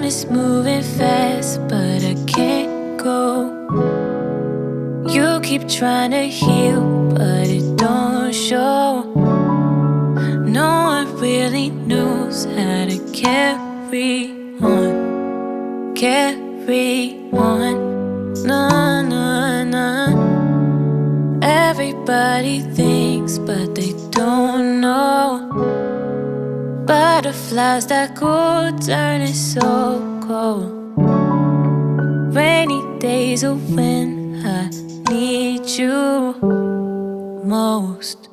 is moving fast, but I can't go. You keep trying to heal, but it don't show. No one really knows how to carry on. Carry on. No, no, no. Everybody thinks, but they don't know. Butterflies that could turn it so cold. Rainy days are when I need you most.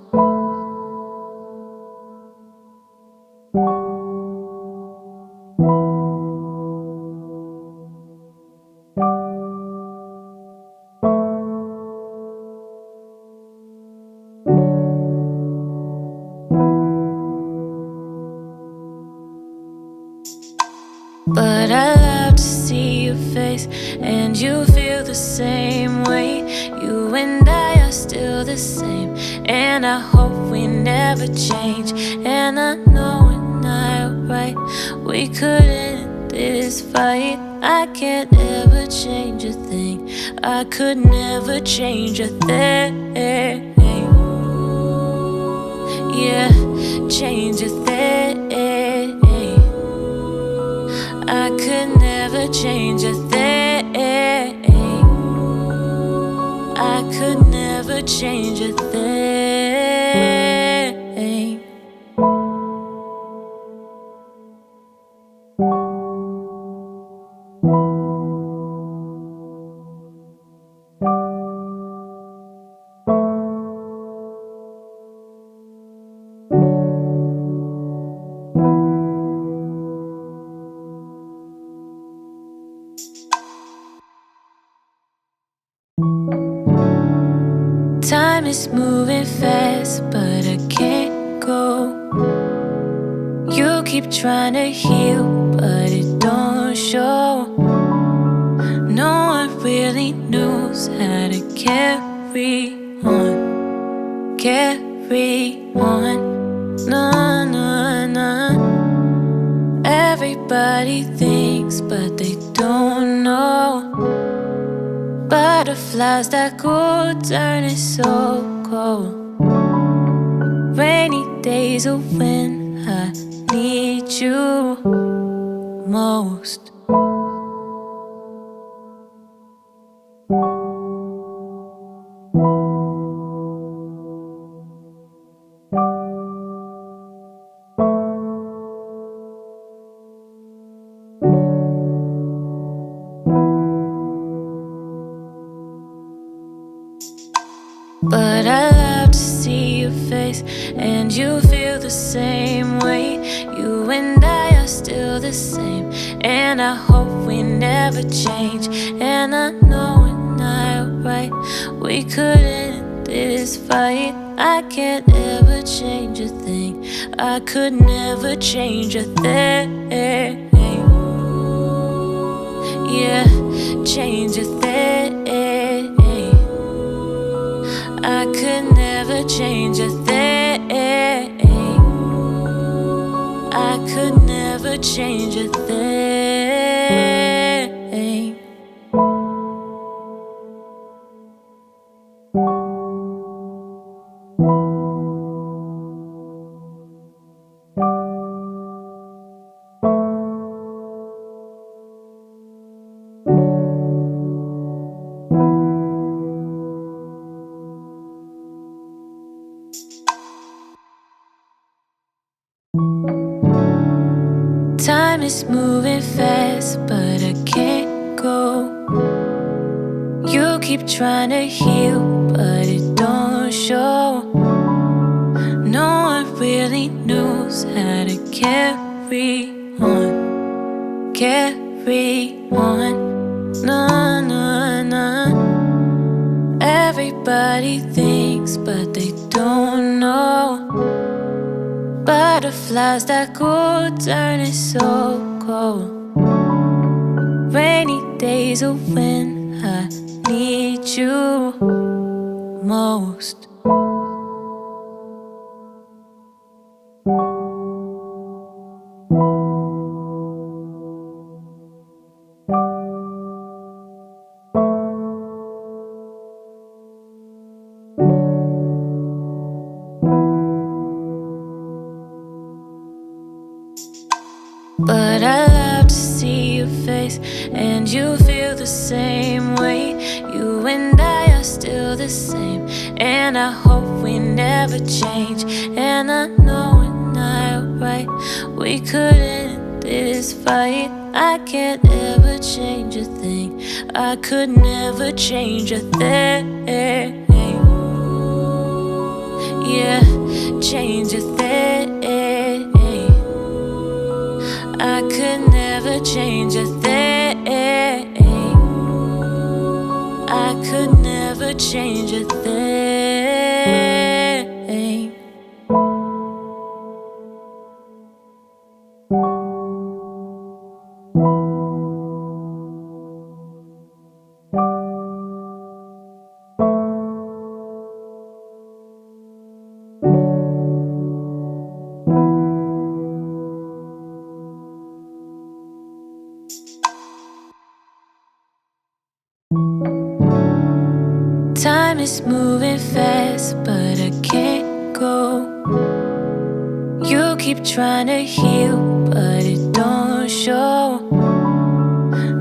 But I love to see your face, and you feel the same way. You and I are still the same, and I hope we never change. And I know we're not right, we could end this fight. I can't ever change a thing, I could never change a thing. Yeah, change a thing. I could never change a thing. I could never change a thing. Time is moving fast, but I can't go. You keep trying to heal, but it don't show. No one really knows how to carry on. Carry on. No, no, no. Everybody thinks, but they don't know. Butterflies that could turn it so cold. Rainy days are when I need you most. But I love to see your face, and you feel the same way. You and I are still the same, and I hope we never change. And I know we're not right, we could end this fight. I can't ever change a thing, I could never change a thing. Yeah, change a thing. I could never change a thing. I could never change a thing. Time is moving fast, but I can't go. You keep trying to heal, but it don't show. No one really knows how to carry on. Carry on. No, no, no. Everybody thinks, but they don't know. Butterflies that could turn it so cold. Rainy days are when I need you most. and you feel the same way. You and I are still the same, and I hope we never change. And I know we're not right, we could end this fight. I can't ever change a thing, I could never change a thing. Yeah, change a thing. I could never change a thing. I could never change a thing. Time is moving fast, but I can't go. You keep trying to heal, but it don't show.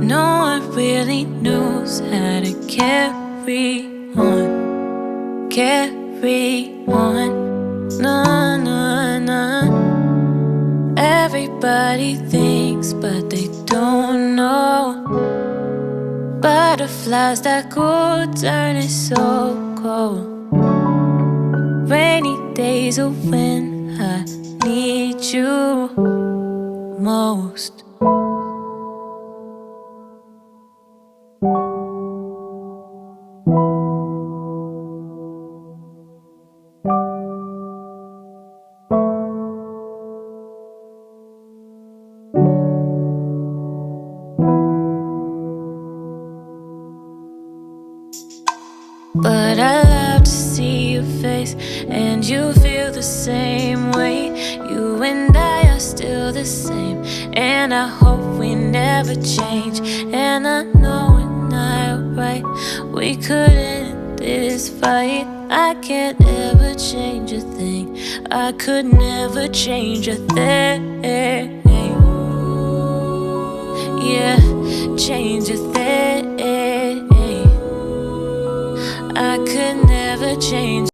No one really knows how to carry on. Carry on. No, no, no. Everybody thinks, but they don't know. Butterflies that go turning so cold. Rainy days are when I need you most. But I love to see your face, and you feel the same way. You and I are still the same, and I hope we never change. And I know we're not right, we could end this fight. I can't ever change a thing, I could never change a thing. Yeah, change a thing. I could never change.